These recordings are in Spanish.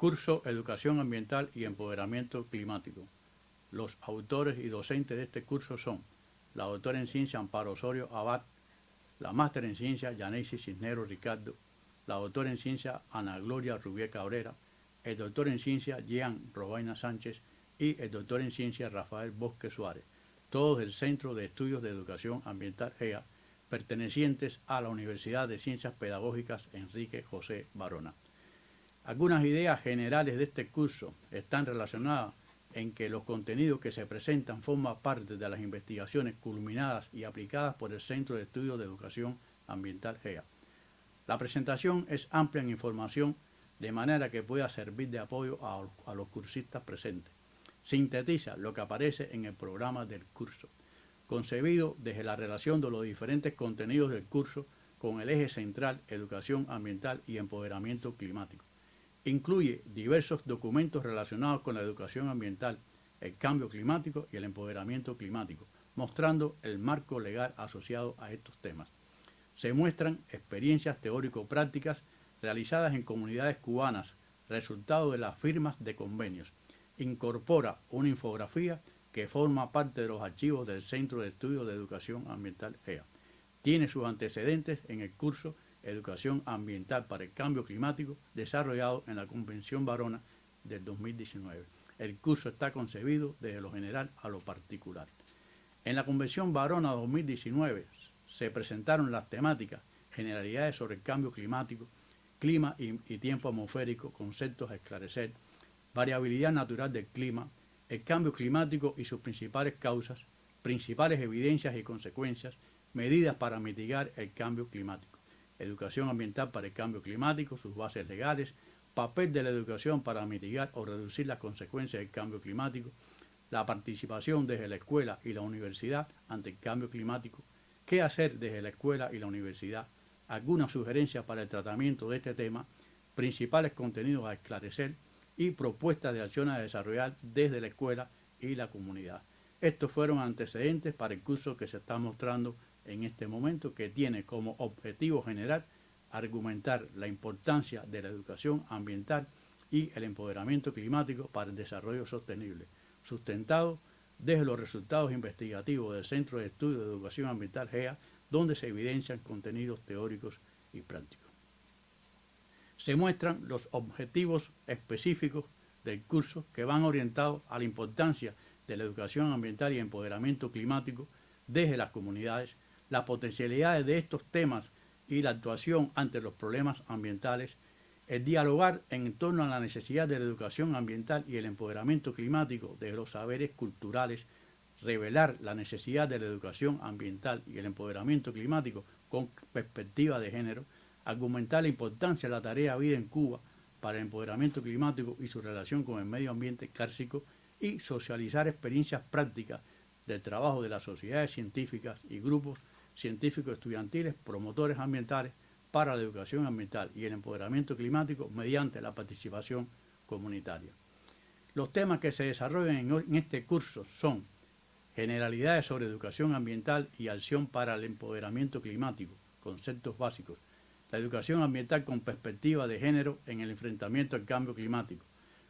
Curso Educación Ambiental y Empoderamiento Climático. Los autores y docentes de este curso son la doctora en Ciencia Amparo Osorio Abad, la máster en Ciencia Yaneisi Cisneros Ricardo, la doctora en Ciencia Ana Gloria Rubié Cabrera, el doctor en Ciencia Jean Robaina Sánchez y el doctor en Ciencia Rafael Bosque Suárez, todos del Centro de Estudios de Educación Ambiental GEA, pertenecientes a la Universidad de Ciencias Pedagógicas Enrique José Barona. Algunas ideas generales de este curso están relacionadas en que los contenidos que se presentan forman parte de las investigaciones culminadas y aplicadas por el Centro de Estudios de Educación Ambiental GEA. La presentación es amplia en información de manera que pueda servir de apoyo a los cursistas presentes. Sintetiza lo que aparece en el programa del curso, concebido desde la relación de los diferentes contenidos del curso con el eje central Educación Ambiental y Empoderamiento Climático. Incluye diversos documentos relacionados con la educación ambiental, el cambio climático y el empoderamiento climático, mostrando el marco legal asociado a estos temas. Se muestran experiencias teórico-prácticas realizadas en comunidades cubanas, resultado de las firmas de convenios. Incorpora una infografía que forma parte de los archivos del Centro de Estudios de Educación Ambiental GEA. Tiene sus antecedentes en el curso Educación Ambiental para el Cambio Climático, desarrollado en la Convención Barona del 2019. El curso está concebido desde lo general a lo particular. En la Convención Barona 2019 se presentaron las temáticas, generalidades sobre el cambio climático, clima y tiempo atmosférico, conceptos a esclarecer, variabilidad natural del clima, el cambio climático y sus principales causas, principales evidencias y consecuencias, medidas para mitigar el cambio climático. Educación ambiental para el cambio climático, sus bases legales, papel de la educación para mitigar o reducir las consecuencias del cambio climático, la participación desde la escuela y la universidad ante el cambio climático, qué hacer desde la escuela y la universidad, algunas sugerencias para el tratamiento de este tema, principales contenidos a esclarecer y propuestas de acciones a desarrollar desde la escuela y la comunidad. Estos fueron antecedentes para el curso que se está mostrando en este momento, que tiene como objetivo general argumentar la importancia de la educación ambiental y el empoderamiento climático para el desarrollo sostenible, sustentado desde los resultados investigativos del Centro de Estudios de Educación Ambiental GEA, donde se evidencian contenidos teóricos y prácticos. Se muestran los objetivos específicos del curso que van orientados a la importancia de la educación ambiental y empoderamiento climático desde las comunidades, las potencialidades de estos temas y la actuación ante los problemas ambientales, el dialogar en torno a la necesidad de la educación ambiental y el empoderamiento climático de los saberes culturales, revelar la necesidad de la educación ambiental y el empoderamiento climático con perspectiva de género, argumentar la importancia de la tarea Vida en Cuba para el empoderamiento climático y su relación con el medio ambiente kárstico y socializar experiencias prácticas del trabajo de las sociedades científicas y grupos científicos estudiantiles, promotores ambientales para la educación ambiental y el empoderamiento climático mediante la participación comunitaria. Los temas que se desarrollan en este curso son generalidades sobre educación ambiental y acción para el empoderamiento climático, conceptos básicos, la educación ambiental con perspectiva de género en el enfrentamiento al cambio climático,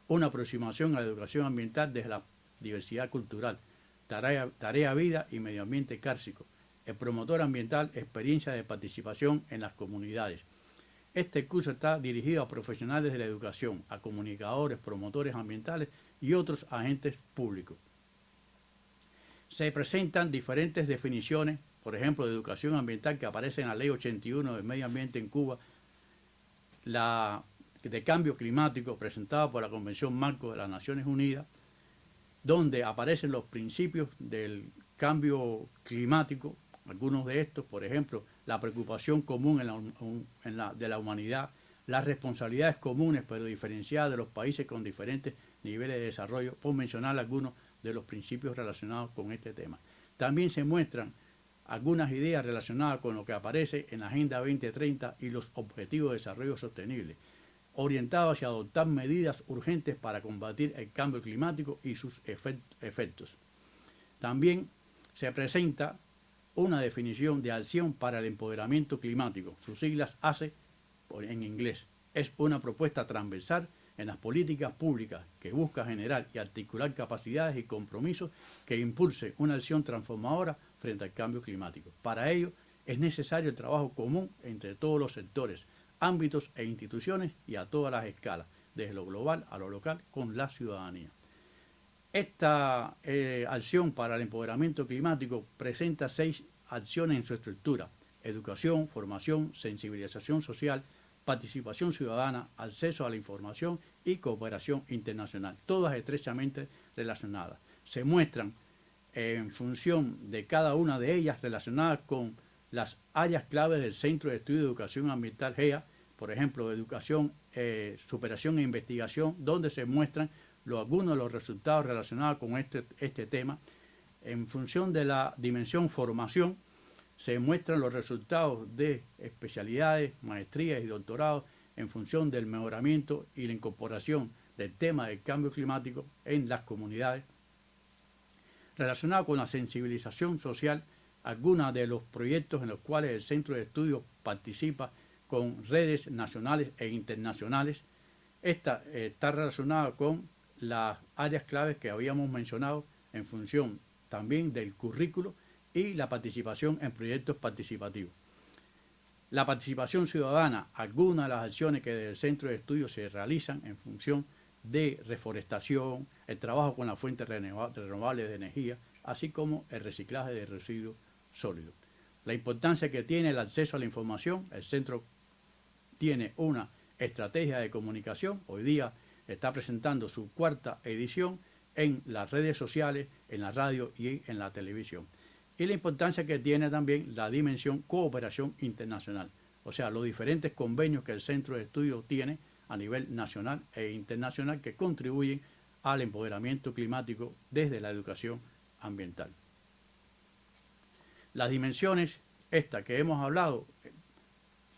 una aproximación a la educación ambiental desde la diversidad cultural, tarea vida y medio ambiente kárstico, el promotor ambiental, experiencia de participación en las comunidades. Este curso está dirigido a profesionales de la educación, a comunicadores, promotores ambientales y otros agentes públicos. Se presentan diferentes definiciones, por ejemplo, de educación ambiental que aparece en la Ley 81 del Medio Ambiente en Cuba, la de cambio climático presentada por la Convención Marco de las Naciones Unidas, donde aparecen los principios del cambio climático, algunos de estos, por ejemplo, la preocupación común de la humanidad, las responsabilidades comunes pero diferenciadas de los países con diferentes niveles de desarrollo, por mencionar algunos de los principios relacionados con este tema. También se muestran algunas ideas relacionadas con lo que aparece en la Agenda 2030 y los Objetivos de Desarrollo Sostenible, orientados hacia adoptar medidas urgentes para combatir el cambio climático y sus efectos. También se presenta una definición de acción para el empoderamiento climático, sus siglas ACE en inglés. Es una propuesta transversal en las políticas públicas que busca generar y articular capacidades y compromisos que impulsen una acción transformadora frente al cambio climático. Para ello es necesario el trabajo común entre todos los sectores, ámbitos e instituciones y a todas las escalas, desde lo global a lo local, con la ciudadanía. Esta acción para el empoderamiento climático presenta 6 acciones en su estructura: educación, formación, sensibilización social, participación ciudadana, acceso a la información y cooperación internacional, todas estrechamente relacionadas. Se muestran en función de cada una de ellas relacionadas con las áreas claves del Centro de Estudio de Educación Ambiental GEA, por ejemplo, educación, superación e investigación, donde se muestran algunos de los resultados relacionados con este tema. En función de la dimensión formación, se muestran los resultados de especialidades, maestrías y doctorados en función del mejoramiento y la incorporación del tema del cambio climático en las comunidades. Relacionado con la sensibilización social, algunos de los proyectos en los cuales el Centro de Estudios participa con redes nacionales e internacionales. Esta está relacionada con las áreas claves que habíamos mencionado en función también del currículo y la participación en proyectos participativos. La participación ciudadana, algunas de las acciones que desde el Centro de Estudios se realizan en función de reforestación, el trabajo con las fuentes renovables de energía, así como el reciclaje de residuos sólidos. La importancia que tiene el acceso a la información: el centro tiene una estrategia de comunicación, hoy día está presentando su 4ª edición en las redes sociales, en la radio y en la televisión. Y la importancia que tiene también la dimensión cooperación internacional, o sea, los diferentes convenios que el Centro de Estudios tiene a nivel nacional e internacional que contribuyen al empoderamiento climático desde la educación ambiental. Las dimensiones estas que hemos hablado,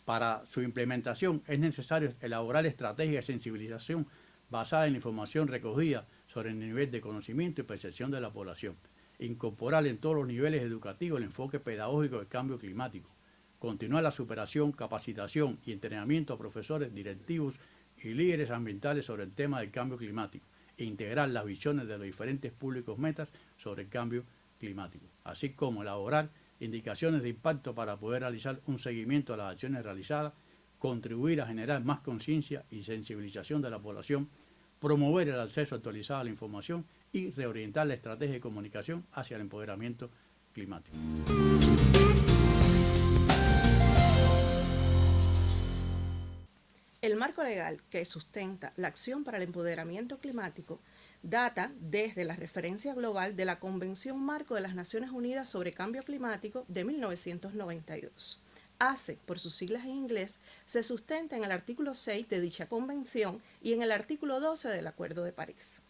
para su implementación es necesario elaborar estrategias de sensibilización basadas en la información recogida sobre el nivel de conocimiento y percepción de la población, incorporar en todos los niveles educativos el enfoque pedagógico del cambio climático, continuar la superación, capacitación y entrenamiento a profesores, directivos y líderes ambientales sobre el tema del cambio climático, e integrar las visiones de los diferentes públicos metas sobre el cambio climático, así como elaborar indicaciones de impacto para poder realizar un seguimiento a las acciones realizadas, contribuir a generar más conciencia y sensibilización de la población, promover el acceso actualizado a la información y reorientar la estrategia de comunicación hacia el empoderamiento climático. El marco legal que sustenta la acción para el empoderamiento climático data desde la referencia global de la Convención Marco de las Naciones Unidas sobre Cambio Climático de 1992. ACE, por sus siglas en inglés, se sustenta en el artículo 6 de dicha convención y en el artículo 12 del Acuerdo de París.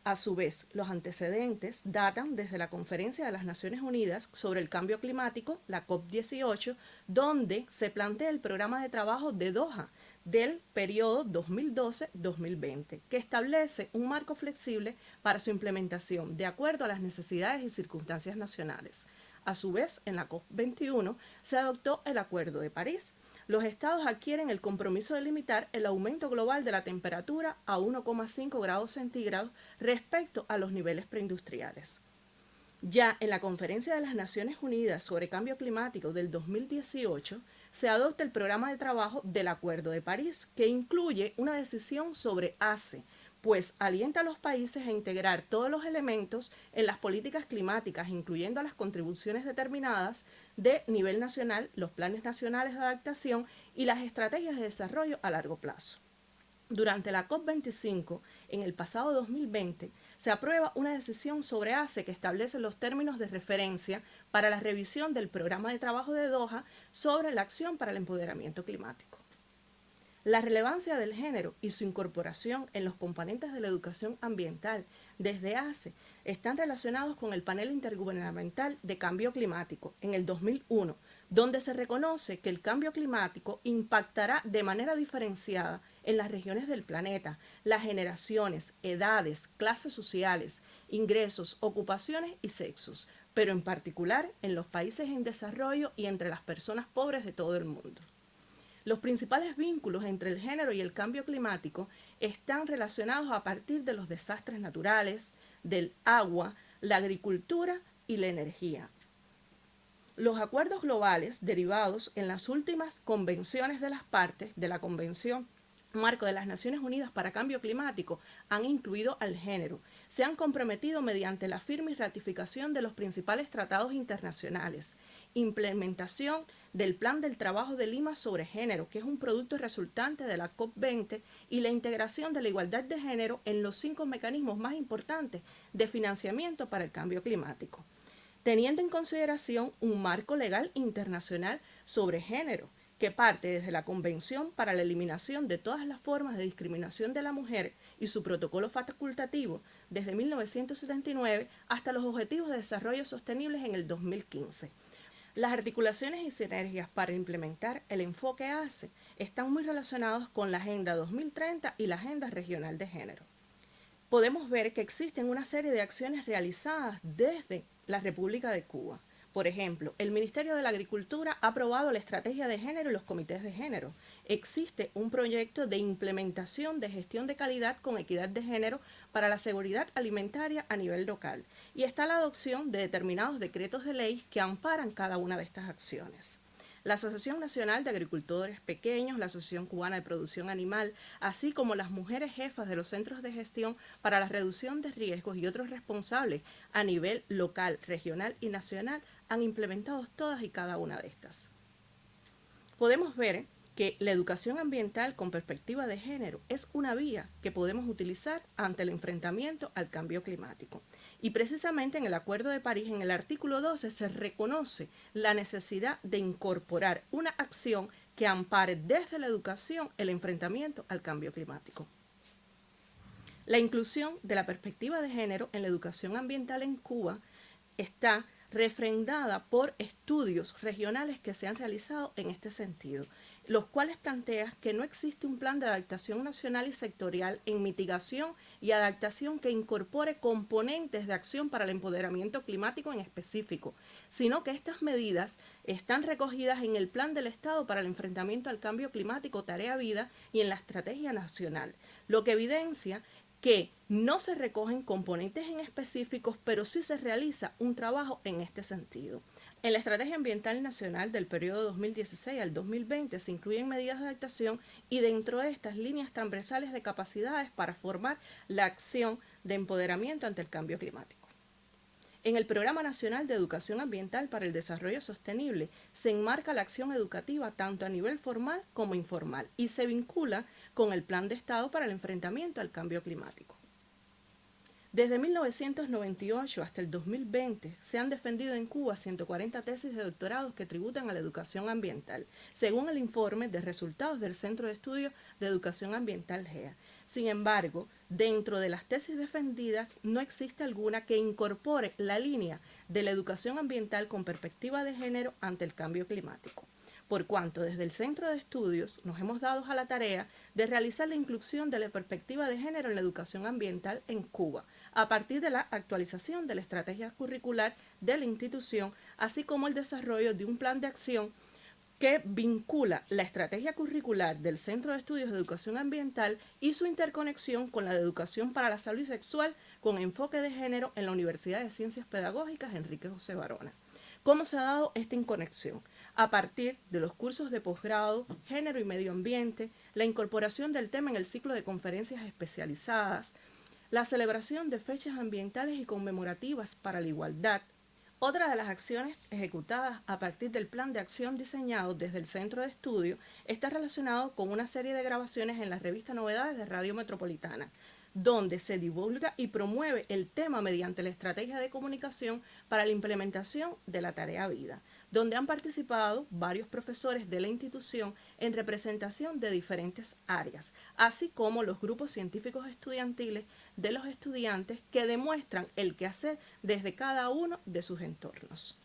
A su vez, los antecedentes datan desde la Conferencia de las Naciones Unidas sobre el Cambio Climático, la COP18, donde se plantea el programa de trabajo de Doha del periodo 2012-2020, que establece un marco flexible para su implementación de acuerdo a las necesidades y circunstancias nacionales. A su vez, en la COP21 se adoptó el Acuerdo de París. Los estados adquieren el compromiso de limitar el aumento global de la temperatura a 1,5 grados centígrados respecto a los niveles preindustriales. Ya en la Conferencia de las Naciones Unidas sobre Cambio Climático del 2018 se adopta el programa de trabajo del Acuerdo de París, que incluye una decisión sobre ACE, pues alienta a los países a integrar todos los elementos en las políticas climáticas, incluyendo las contribuciones determinadas de nivel nacional, los planes nacionales de adaptación y las estrategias de desarrollo a largo plazo. Durante la COP25, en el pasado 2020, se aprueba una decisión sobre ACE que establece los términos de referencia para la revisión del programa de trabajo de Doha sobre la acción para el empoderamiento climático. La relevancia del género y su incorporación en los componentes de la educación ambiental desde ACE están relacionados con el Panel Intergubernamental de Cambio Climático en el 2001, donde se reconoce que el cambio climático impactará de manera diferenciada en las regiones del planeta, las generaciones, edades, clases sociales, ingresos, ocupaciones y sexos, pero en particular en los países en desarrollo y entre las personas pobres de todo el mundo. Los principales vínculos entre el género y el cambio climático están relacionados a partir de los desastres naturales, del agua, la agricultura y la energía. Los acuerdos globales derivados en las últimas convenciones de las partes de la Convención Marco de las Naciones Unidas para Cambio Climático han incluido al género. Se han comprometido mediante la firma y ratificación de los principales tratados internacionales, implementación del Plan del Trabajo de Lima sobre Género, que es un producto resultante de la COP20, y la integración de la igualdad de género en los 5 mecanismos más importantes de financiamiento para el cambio climático, teniendo en consideración un marco legal internacional sobre género, que parte desde la Convención para la Eliminación de todas las formas de discriminación de la mujer y su protocolo facultativo desde 1979 hasta los Objetivos de Desarrollo Sostenibles en el 2015. Las articulaciones y sinergias para implementar el enfoque ACE están muy relacionados con la Agenda 2030 y la Agenda Regional de Género. Podemos ver que existen una serie de acciones realizadas desde la República de Cuba. Por ejemplo, el Ministerio de la Agricultura ha aprobado la estrategia de género y los comités de género. Existe un proyecto de implementación de gestión de calidad con equidad de género para la seguridad alimentaria a nivel local. Y está la adopción de determinados decretos de ley que amparan cada una de estas acciones. La Asociación Nacional de Agricultores Pequeños, la Asociación Cubana de Producción Animal, así como las mujeres jefas de los centros de gestión para la reducción de riesgos y otros responsables a nivel local, regional y nacional, han implementado todas y cada una de estas. Podemos ver que la educación ambiental con perspectiva de género es una vía que podemos utilizar ante el enfrentamiento al cambio climático. Y precisamente en el Acuerdo de París, en el artículo 12, se reconoce la necesidad de incorporar una acción que ampare desde la educación el enfrentamiento al cambio climático. La inclusión de la perspectiva de género en la educación ambiental en Cuba está refrendada por estudios regionales que se han realizado en este sentido, los cuales plantean que no existe un plan de adaptación nacional y sectorial en mitigación y adaptación que incorpore componentes de acción para el empoderamiento climático en específico, sino que estas medidas están recogidas en el Plan del Estado para el enfrentamiento al cambio climático, Tarea Vida, y en la Estrategia Nacional, lo que evidencia que no se recogen componentes en específicos, pero sí se realiza un trabajo en este sentido. En la Estrategia Ambiental Nacional del periodo 2016 al 2020 se incluyen medidas de adaptación y dentro de estas líneas transversales de capacidades para formar la acción de empoderamiento ante el cambio climático. En el Programa Nacional de Educación Ambiental para el Desarrollo Sostenible se enmarca la acción educativa tanto a nivel formal como informal y se vincula con el Plan de Estado para el enfrentamiento al cambio climático. Desde 1998 hasta el 2020 se han defendido en Cuba 140 tesis de doctorados que tributan a la educación ambiental, según el informe de resultados del Centro de Estudios de Educación Ambiental GEA. Sin embargo, dentro de las tesis defendidas no existe alguna que incorpore la línea de la educación ambiental con perspectiva de género ante el cambio climático, por cuanto desde el Centro de Estudios nos hemos dado a la tarea de realizar la inclusión de la perspectiva de género en la educación ambiental en Cuba, a partir de la actualización de la estrategia curricular de la institución, así como el desarrollo de un plan de acción que vincula la estrategia curricular del Centro de Estudios de Educación Ambiental y su interconexión con la de Educación para la Salud Sexual con enfoque de género en la Universidad de Ciencias Pedagógicas Enrique José Barona. ¿Cómo se ha dado esta interconexión? A partir de los cursos de posgrado, género y medio ambiente, la incorporación del tema en el ciclo de conferencias especializadas, la celebración de fechas ambientales y conmemorativas para la igualdad. Otra de las acciones ejecutadas a partir del plan de acción diseñado desde el Centro de Estudio está relacionado con una serie de grabaciones en la revista Novedades de Radio Metropolitana, donde se divulga y promueve el tema mediante la estrategia de comunicación para la implementación de la Tarea Vida, donde han participado varios profesores de la institución en representación de diferentes áreas, así como los grupos científicos estudiantiles de los estudiantes que demuestran el quehacer desde cada uno de sus entornos.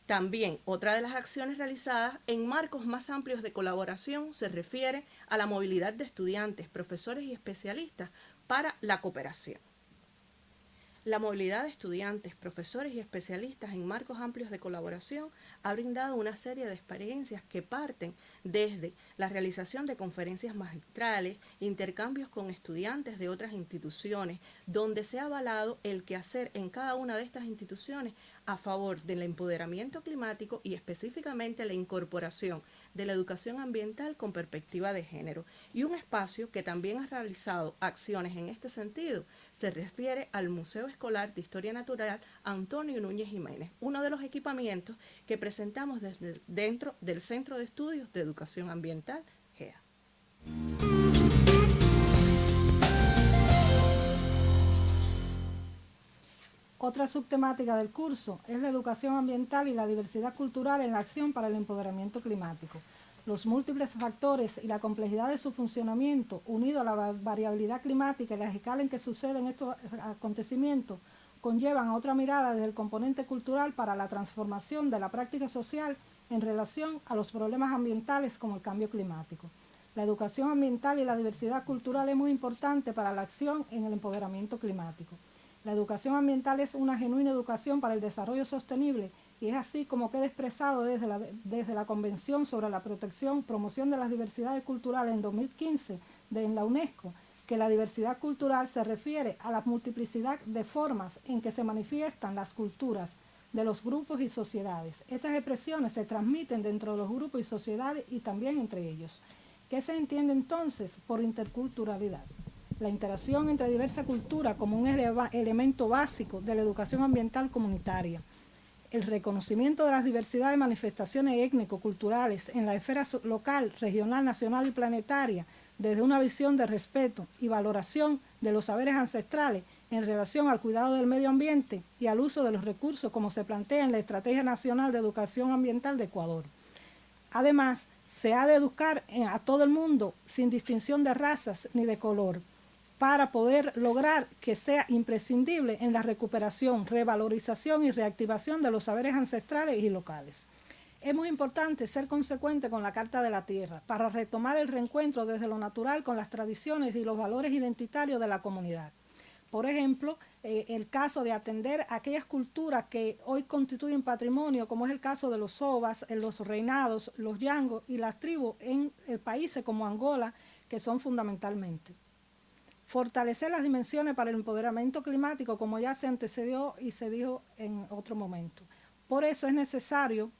También otra de las acciones realizadas en marcos más amplios de colaboración se refiere a la movilidad de estudiantes, profesores y especialistas para la cooperación. La movilidad de estudiantes, profesores y especialistas en marcos amplios de colaboración ha brindado una serie de experiencias que parten desde la realización de conferencias magistrales, intercambios con estudiantes de otras instituciones, donde se ha avalado el quehacer en cada una de estas instituciones a favor del empoderamiento climático y específicamente la incorporación de la educación ambiental con perspectiva de género. Y un espacio que también ha realizado acciones en este sentido se refiere al Museo Escolar de Historia Natural Antonio Núñez Jiménez, uno de los equipamientos que presentamos dentro del Centro de Estudios de Educación Ambiental, GEA. Otra subtemática del curso es la educación ambiental y la diversidad cultural en la acción para el empoderamiento climático. Los múltiples factores y la complejidad de su funcionamiento, unido a la variabilidad climática y la escala en que suceden estos acontecimientos, conllevan a otra mirada desde el componente cultural para la transformación de la práctica social en relación a los problemas ambientales como el cambio climático. La educación ambiental y la diversidad cultural es muy importante para la acción en el empoderamiento climático. La educación ambiental es una genuina educación para el desarrollo sostenible y es así como queda expresado desde la Convención sobre la Promoción de las Diversidades Culturales en 2015 en la UNESCO, que la diversidad cultural se refiere a la multiplicidad de formas en que se manifiestan las culturas de los grupos y sociedades. Estas expresiones se transmiten dentro de los grupos y sociedades y también entre ellos. ¿Qué se entiende entonces por interculturalidad? La interacción entre diversas culturas como un elemento básico de la educación ambiental comunitaria. El reconocimiento de las diversidades de manifestaciones étnico-culturales en la esfera local, regional, nacional y planetaria, desde una visión de respeto y valoración de los saberes ancestrales en relación al cuidado del medio ambiente y al uso de los recursos como se plantea en la Estrategia Nacional de Educación Ambiental de Ecuador. Además, se ha de educar a todo el mundo sin distinción de razas ni de color, para poder lograr que sea imprescindible en la recuperación, revalorización y reactivación de los saberes ancestrales y locales. Es muy importante ser consecuente con la Carta de la Tierra para retomar el reencuentro desde lo natural con las tradiciones y los valores identitarios de la comunidad. Por ejemplo, el caso de atender a aquellas culturas que hoy constituyen patrimonio, como es el caso de los sobas, los reinados, los yangos y las tribus en países como Angola, que son fundamentalmente. Fortalecer las dimensiones para el empoderamiento climático, como ya se antecedió y se dijo en otro momento. Por eso es necesario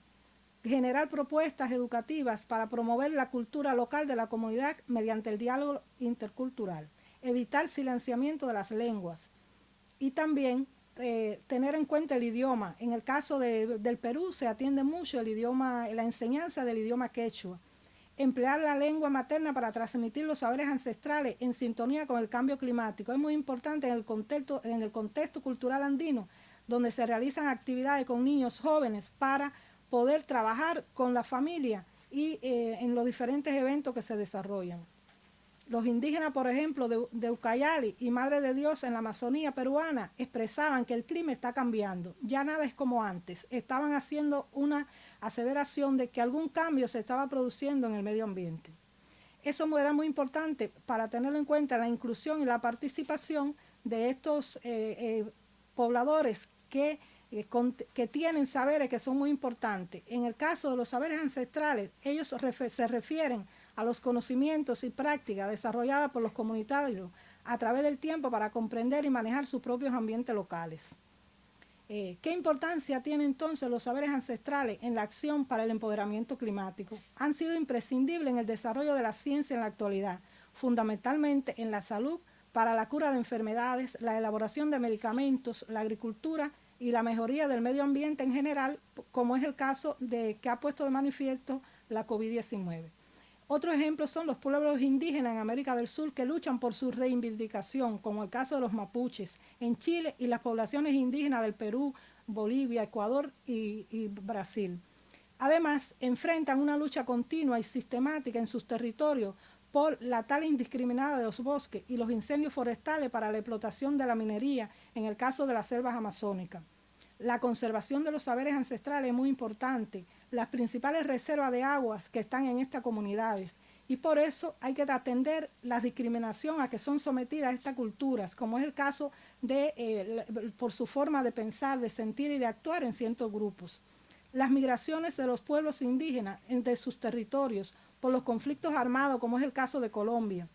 generar propuestas educativas para promover la cultura local de la comunidad mediante el diálogo intercultural, evitar silenciamiento de las lenguas y también tener en cuenta el idioma. En el caso del Perú se atiende mucho la enseñanza del idioma quechua. Emplear la lengua materna para transmitir los saberes ancestrales en sintonía con el cambio climático. Es muy importante en el contexto cultural andino, donde se realizan actividades con niños jóvenes para poder trabajar con la familia y en los diferentes eventos que se desarrollan. Los indígenas, por ejemplo, de Ucayali y Madre de Dios en la Amazonía peruana expresaban que el clima está cambiando, ya nada es como antes. Estaban haciendo una aseveración de que algún cambio se estaba produciendo en el medio ambiente. Eso era muy importante para tenerlo en cuenta la inclusión y la participación de estos pobladores que tienen saberes que son muy importantes. En el caso de los saberes ancestrales, ellos se refieren a los conocimientos y prácticas desarrolladas por los comunitarios a través del tiempo para comprender y manejar sus propios ambientes locales. ¿Qué importancia tienen entonces los saberes ancestrales en la acción para el empoderamiento climático? Han sido imprescindibles en el desarrollo de la ciencia en la actualidad, fundamentalmente en la salud, para la cura de enfermedades, la elaboración de medicamentos, la agricultura y la mejoría del medio ambiente en general, como es el caso que ha puesto de manifiesto la COVID-19. Otro ejemplo son los pueblos indígenas en América del Sur que luchan por su reivindicación, como el caso de los mapuches en Chile y las poblaciones indígenas del Perú, Bolivia, Ecuador y Brasil. Además, enfrentan una lucha continua y sistemática en sus territorios por la tala indiscriminada de los bosques y los incendios forestales para la explotación de la minería en el caso de las selvas amazónicas. La conservación de los saberes ancestrales es muy importante, las principales reservas de aguas que están en estas comunidades, y por eso hay que atender la discriminación a que son sometidas estas culturas, como es el caso por su forma de pensar, de sentir y de actuar en ciertos grupos. Las migraciones de los pueblos indígenas entre sus territorios por los conflictos armados, como es el caso de Colombia.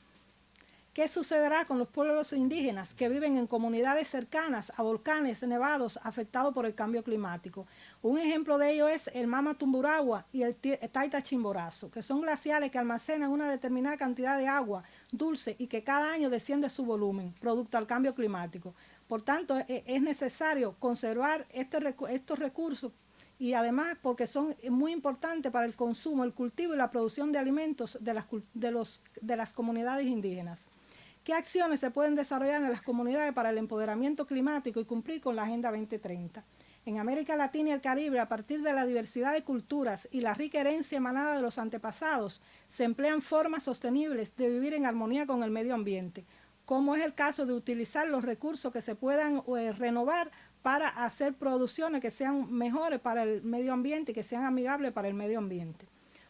¿Qué sucederá con los pueblos indígenas que viven en comunidades cercanas a volcanes nevados afectados por el cambio climático? Un ejemplo de ello es el Mama Tumburagua y el Taita Chimborazo, que son glaciares que almacenan una determinada cantidad de agua dulce y que cada año desciende su volumen, producto al cambio climático. Por tanto, es necesario conservar estos recursos y además porque son muy importantes para el consumo, el cultivo y la producción de alimentos de las comunidades indígenas. ¿Qué acciones se pueden desarrollar en las comunidades para el empoderamiento climático y cumplir con la Agenda 2030? En América Latina y el Caribe, a partir de la diversidad de culturas y la rica herencia emanada de los antepasados, se emplean formas sostenibles de vivir en armonía con el medio ambiente, como es el caso de utilizar los recursos que se puedan renovar para hacer producciones que sean mejores para el medio ambiente y que sean amigables para el medio ambiente.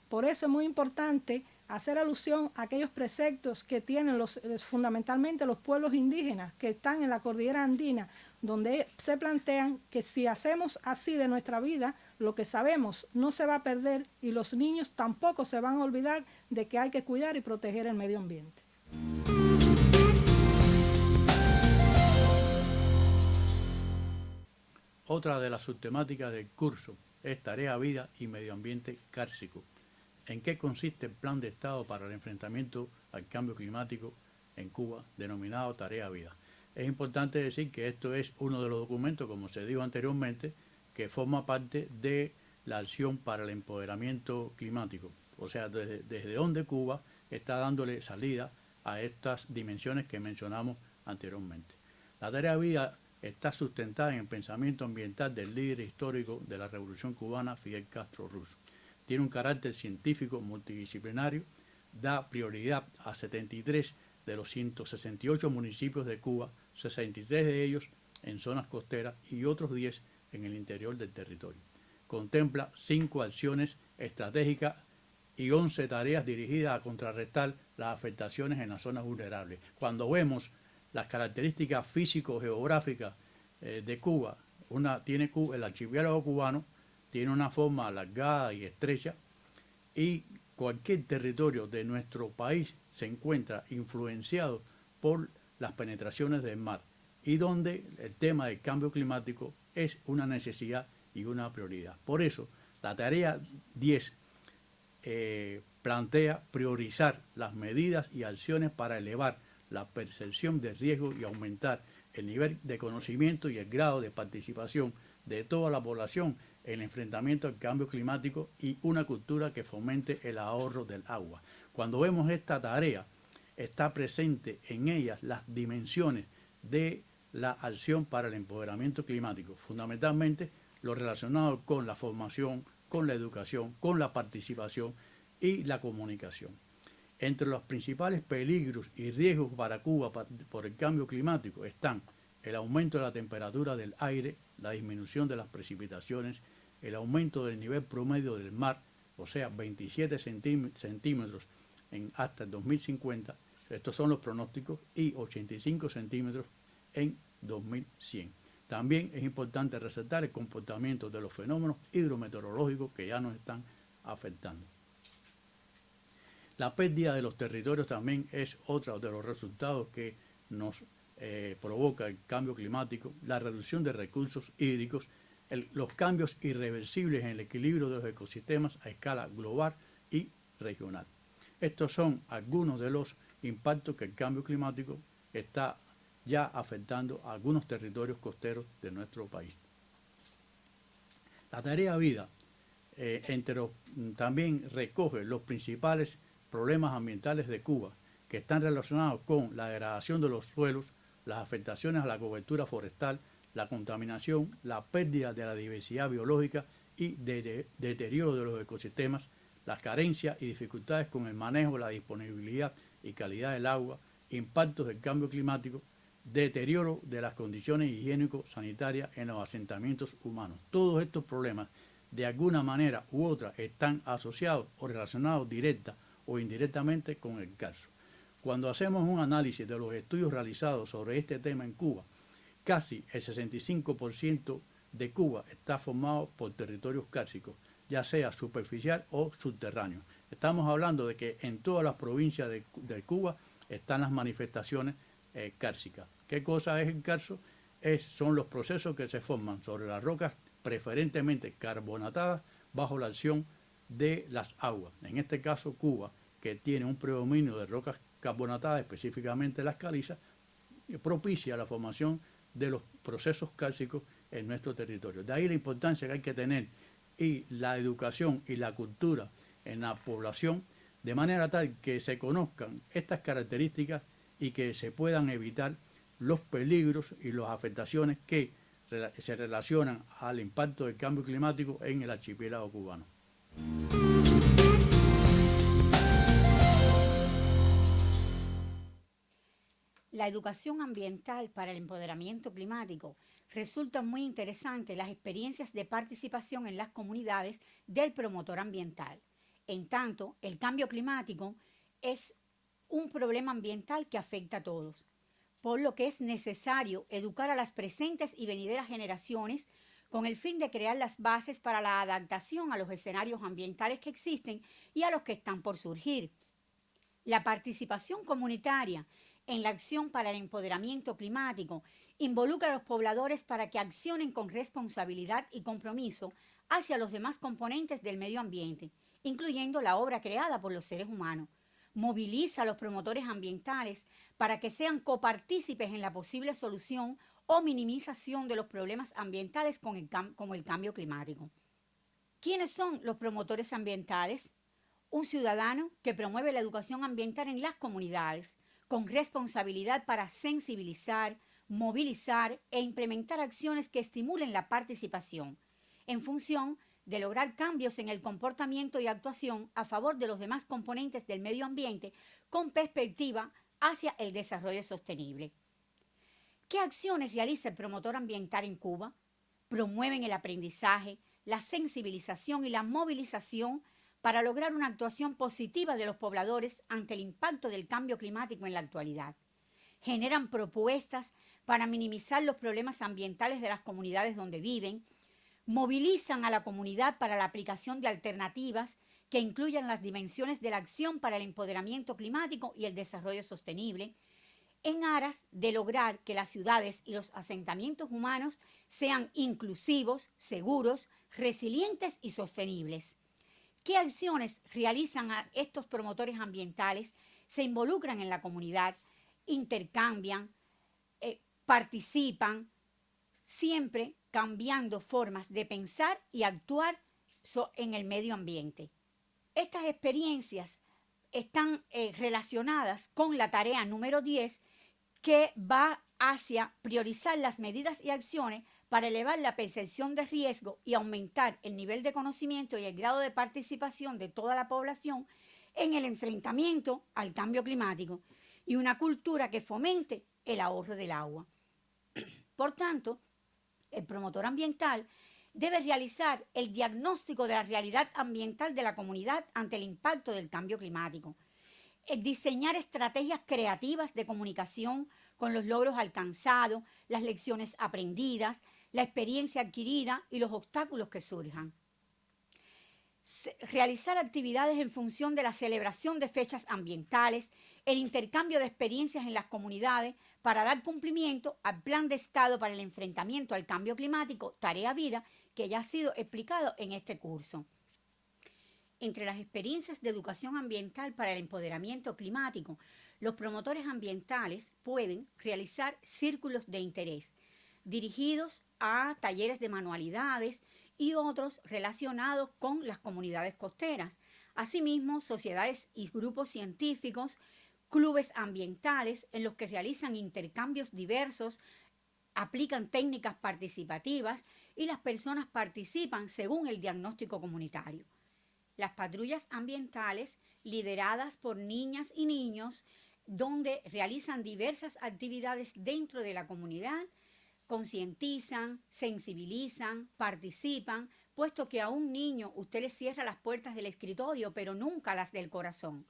Por eso es muy importante hacer alusión a aquellos preceptos que tienen fundamentalmente los pueblos indígenas que están en la cordillera andina, donde se plantean que si hacemos así de nuestra vida, lo que sabemos no se va a perder y los niños tampoco se van a olvidar de que hay que cuidar y proteger el medio ambiente. Otra de las subtemáticas del curso es Tarea Vida y Medio Ambiente Cárcico. ¿En qué consiste el Plan de Estado para el enfrentamiento al cambio climático en Cuba, denominado Tarea Vida? Es importante decir que esto es uno de los documentos, como se dijo anteriormente, que forma parte de la acción para el empoderamiento climático. O sea, desde donde Cuba está dándole salida a estas dimensiones que mencionamos anteriormente. La Tarea Vida está sustentada en el pensamiento ambiental del líder histórico de la Revolución Cubana, Fidel Castro Ruz. Tiene un carácter científico multidisciplinario, da prioridad a 73 de los 168 municipios de Cuba, 63 de ellos en zonas costeras y otros 10 en el interior del territorio. Contempla 5 acciones estratégicas y 11 tareas dirigidas a contrarrestar las afectaciones en las zonas vulnerables. Cuando vemos las características físico-geográficas de Cuba, tiene el archipiélago cubano, tiene una forma alargada y estrecha y cualquier territorio de nuestro país se encuentra influenciado por las penetraciones del mar y donde el tema del cambio climático es una necesidad y una prioridad. Por eso, la tarea 10 plantea priorizar las medidas y acciones para elevar la percepción de riesgo y aumentar el nivel de conocimiento y el grado de participación de toda la población en el enfrentamiento al cambio climático y una cultura que fomente el ahorro del agua. Cuando vemos esta tarea, está presente en ellas las dimensiones de la acción para el empoderamiento climático, fundamentalmente lo relacionado con la formación, con la educación, con la participación y la comunicación. Entre los principales peligros y riesgos para Cuba por el cambio climático están el aumento de la temperatura del aire, la disminución de las precipitaciones, el aumento del nivel promedio del mar, o sea, 27 centímetros hasta el 2050, estos son los pronósticos, y 85 centímetros en 2100. También es importante resaltar el comportamiento de los fenómenos hidrometeorológicos que ya nos están afectando. La pérdida de los territorios también es otro de los resultados que nos provoca el cambio climático, la reducción de recursos hídricos, los cambios irreversibles en el equilibrio de los ecosistemas a escala global y regional. Estos son algunos de los impactos que el cambio climático está ya afectando a algunos territorios costeros de nuestro país. La tarea Vida también recoge los principales problemas ambientales de Cuba que están relacionados con la degradación de los suelos, las afectaciones a la cobertura forestal, la contaminación, la pérdida de la diversidad biológica y deterioro de los ecosistemas, las carencias y dificultades con el manejo, la disponibilidad y calidad del agua, impactos del cambio climático, deterioro de las condiciones higiénico-sanitarias en los asentamientos humanos. Todos estos problemas, de alguna manera u otra, están asociados o relacionados directa o indirectamente con el caso. Cuando hacemos un análisis de los estudios realizados sobre este tema en Cuba, casi el 65% de Cuba está formado por territorios cársicos, ya sea superficial o subterráneo. Estamos hablando de que en todas las provincias de Cuba están las manifestaciones cársicas. ¿Qué cosa es el carso? Son los procesos que se forman sobre las rocas preferentemente carbonatadas bajo la acción de las aguas. En este caso Cuba, que tiene un predominio de rocas carbonatadas, específicamente las calizas, propicia la formación de los procesos cársicos en nuestro territorio. De ahí la importancia que hay que tener y la educación y la cultura en la población, de manera tal que se conozcan estas características y que se puedan evitar los peligros y las afectaciones que se relacionan al impacto del cambio climático en el archipiélago cubano. La educación ambiental para el empoderamiento climático resulta muy interesante las experiencias de participación en las comunidades del promotor ambiental. En tanto, el cambio climático es un problema ambiental que afecta a todos, por lo que es necesario educar a las presentes y venideras generaciones con el fin de crear las bases para la adaptación a los escenarios ambientales que existen y a los que están por surgir. La participación comunitaria en la acción para el empoderamiento climático involucra a los pobladores para que accionen con responsabilidad y compromiso hacia los demás componentes del medio ambiente, incluyendo la obra creada por los seres humanos. Moviliza a los promotores ambientales para que sean copartícipes en la posible solución o minimización de los problemas ambientales como el cambio climático. ¿Quiénes son los promotores ambientales? Un ciudadano que promueve la educación ambiental en las comunidades, con responsabilidad para sensibilizar, movilizar e implementar acciones que estimulen la participación, en función de lograr cambios en el comportamiento y actuación a favor de los demás componentes del medio ambiente con perspectiva hacia el desarrollo sostenible. ¿Qué acciones realiza el promotor ambiental en Cuba? Promueven el aprendizaje, la sensibilización y la movilización para lograr una actuación positiva de los pobladores ante el impacto del cambio climático en la actualidad. Generan propuestas para minimizar los problemas ambientales de las comunidades donde viven, movilizan a la comunidad para la aplicación de alternativas que incluyan las dimensiones de la acción para el empoderamiento climático y el desarrollo sostenible, en aras de lograr que las ciudades y los asentamientos humanos sean inclusivos, seguros, resilientes y sostenibles. ¿Qué acciones realizan a estos promotores ambientales? Se involucran en la comunidad, intercambian, participan, siempre cambiando formas de pensar y actuar en el medio ambiente. Estas experiencias están relacionadas con la tarea número 10, que va hacia priorizar las medidas y acciones para elevar la percepción de riesgo y aumentar el nivel de conocimiento y el grado de participación de toda la población en el enfrentamiento al cambio climático y una cultura que fomente el ahorro del agua. Por tanto, el promotor ambiental debe realizar el diagnóstico de la realidad ambiental de la comunidad ante el impacto del cambio climático, diseñar estrategias creativas de comunicación con los logros alcanzados, las lecciones aprendidas, la experiencia adquirida y los obstáculos que surjan. Realizar actividades en función de la celebración de fechas ambientales, el intercambio de experiencias en las comunidades para dar cumplimiento al Plan de Estado para el enfrentamiento al cambio climático, Tarea Vida, que ya ha sido explicado en este curso. Entre las experiencias de educación ambiental para el empoderamiento climático, los promotores ambientales pueden realizar círculos de interés dirigidos a talleres de manualidades y otros relacionados con las comunidades costeras. Asimismo, sociedades y grupos científicos, clubes ambientales en los que realizan intercambios diversos, aplican técnicas participativas y las personas participan según el diagnóstico comunitario. Las patrullas ambientales lideradas por niñas y niños, donde realizan diversas actividades dentro de la comunidad, concientizan, sensibilizan, participan, puesto que a un niño usted le cierra las puertas del escritorio, pero nunca las del corazón.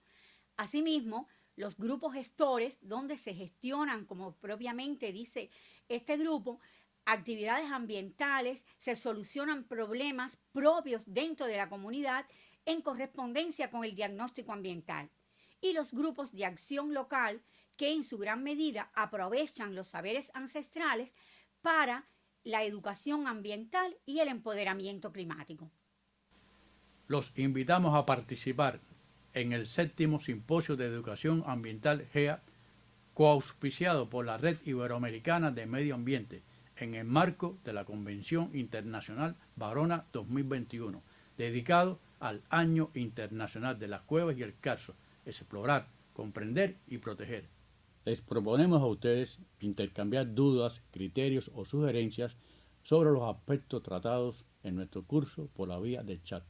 Asimismo, Los grupos gestores, donde se gestionan, como propiamente dice este grupo, actividades ambientales, se solucionan problemas propios dentro de la comunidad en correspondencia con el diagnóstico ambiental. Y los grupos de acción local, que en su gran medida aprovechan los saberes ancestrales para la educación ambiental y el empoderamiento climático. Los invitamos a participar en el 7º Simposio de Educación Ambiental GEA, coauspiciado por la Red Iberoamericana de Medio Ambiente, en el marco de la Convención Internacional Barona 2021, dedicado al Año Internacional de las Cuevas y el Carso, explorar, comprender y proteger. Les proponemos a ustedes intercambiar dudas, criterios o sugerencias sobre los aspectos tratados en nuestro curso por la vía del chat.